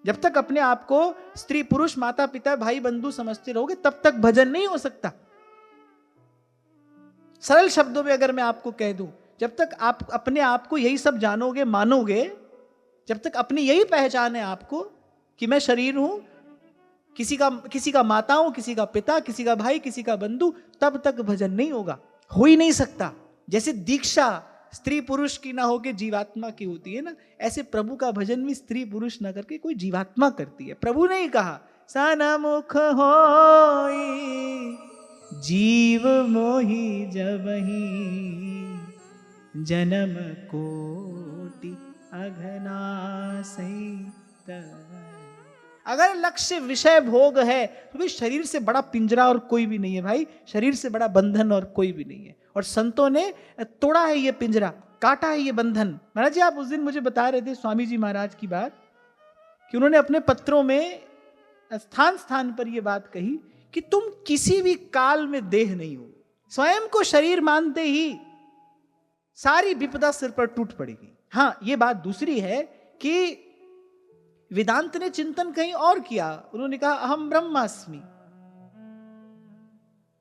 जब तक अपने आप को स्त्री पुरुष माता पिता भाई बंधु समझते रहोगे तब तक भजन नहीं हो सकता। सरल शब्दों में अगर मैं आपको कह दूं, जब तक आप अपने आप को यही सब जानोगे मानोगे, जब तक अपनी यही पहचान है आपको कि मैं शरीर हूं, किसी का माता हूं, किसी का पिता, किसी का भाई, किसी का बंधु, तब तक भजन नहीं होगा, हो ही नहीं सकता। जैसे दीक्षा स्त्री पुरुष की ना होके जीवात्मा की होती है ना, ऐसे प्रभु का भजन भी स्त्री पुरुष ना करके कोई जीवात्मा करती है। प्रभु ने ही कहा सनमुख होई जीव मोहि जबहि जन्म कोटि अघनासई। अगर लक्ष्य विषय भोग है तो भी शरीर से बड़ा पिंजरा और कोई भी नहीं है भाई, शरीर से बड़ा बंधन और कोई भी नहीं है। और संतों ने तोड़ा है ये पिंजरा, काटा है ये बंधन। महाराज जी, आप उस दिन मुझे बता रहे थे स्वामी जी महाराज की बात, कि उन्होंने अपने पत्रों में स्थान स्थान पर यह बात कही कि तुम किसी भी काल में देह नहीं हो। स्वयं को शरीर मानते ही सारी विपदा सिर पर टूट पड़ेगी। हाँ, ये बात दूसरी है कि वेदांत ने चिंतन कहीं और किया, उन्होंने कहा अहम ब्रह्मास्मि,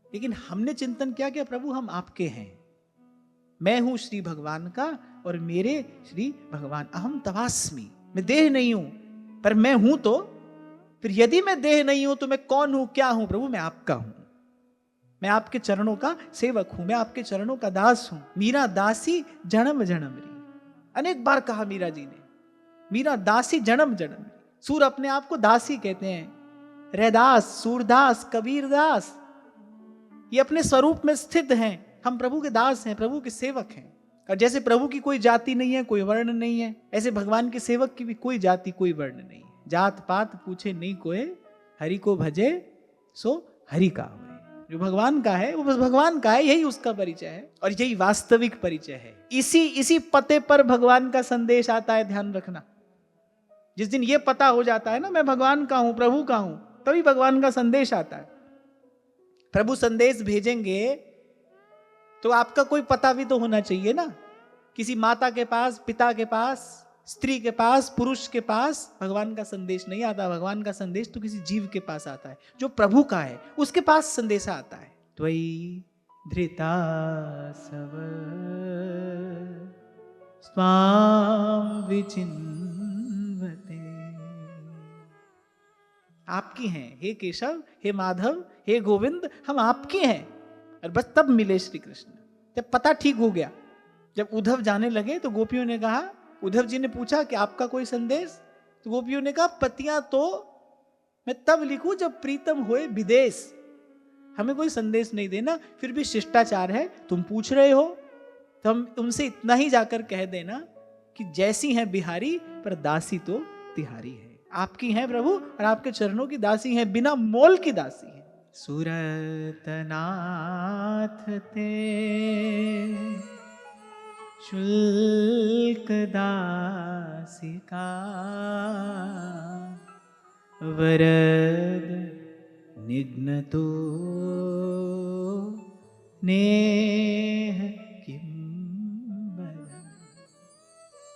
लेकिन हमने चिंतन क्या किया, प्रभु हम आपके हैं, मैं हूं श्री भगवान का और मेरे श्री भगवान, अहम तवास्मि, मैं देह नहीं हूं पर मैं हूं। तो फिर यदि मैं देह नहीं हूं तो मैं कौन हूं, क्या हूं? प्रभु मैं आपका हूं, मैं आपके चरणों का सेवक हूं, मैं आपके चरणों का दास हूं। मीरा दासी जन्म जन्म री, अनेक बार कहा मीरा जी ने, मीरा दासी जन्म जन्म। सूर अपने आप को दासी कहते हैं, रैदास, सूरदास, कबीरदास, ये अपने स्वरूप में स्थित हैं। हम प्रभु के दास हैं, प्रभु के सेवक हैं। और जैसे प्रभु की कोई जाति नहीं है, कोई वर्ण नहीं है, ऐसे भगवान के सेवक की भी कोई जाति कोई वर्ण नहीं है। जात पात पूछे नहीं कोई, हरि को भजे सो हरि का होए। जो भगवान का है वो बस भगवान का है, यही उसका परिचय है और यही वास्तविक परिचय है। इसी पते पर भगवान का संदेश आता है, ध्यान रखना। जिस दिन ये पता हो जाता है ना मैं भगवान का हूं, प्रभु का हूं, तभी भगवान का संदेश आता है। प्रभु संदेश भेजेंगे तो आपका कोई पता भी तो होना चाहिए ना। किसी माता के पास, पिता के पास, स्त्री के पास, पुरुष के पास भगवान का संदेश नहीं आता। भगवान का संदेश तो किसी जीव के पास आता है, जो प्रभु का है उसके पास संदेशा आता है। त्वयि धृता सव स्वाम विचिन्वते, आपकी हैं हे केशव, हे माधव, हे गोविंद, हम आपके हैं। और बस तब मिले श्री कृष्ण, जब पता ठीक हो गया। जब उद्धव जाने लगे तो गोपियों ने कहा, उद्धव जी ने पूछा कि आपका कोई संदेश? तो गोपियों ने कहा पतियां तो मैं तब लिखूं जब प्रीतम होए विदेश, हमें कोई संदेश नहीं देना, फिर भी शिष्टाचार है, तुम पूछ रहे हो तो हम तुमसे इतना ही जाकर कह देना कि जैसी हैं बिहारी पर दासी तो तिहारी है। आपकी हैं प्रभु और आपके चरणों की दासी हैं, बिना मोल की दासी है। सुरतनाथ ते शुल्क दासिका, वरद निघ्नतो नेह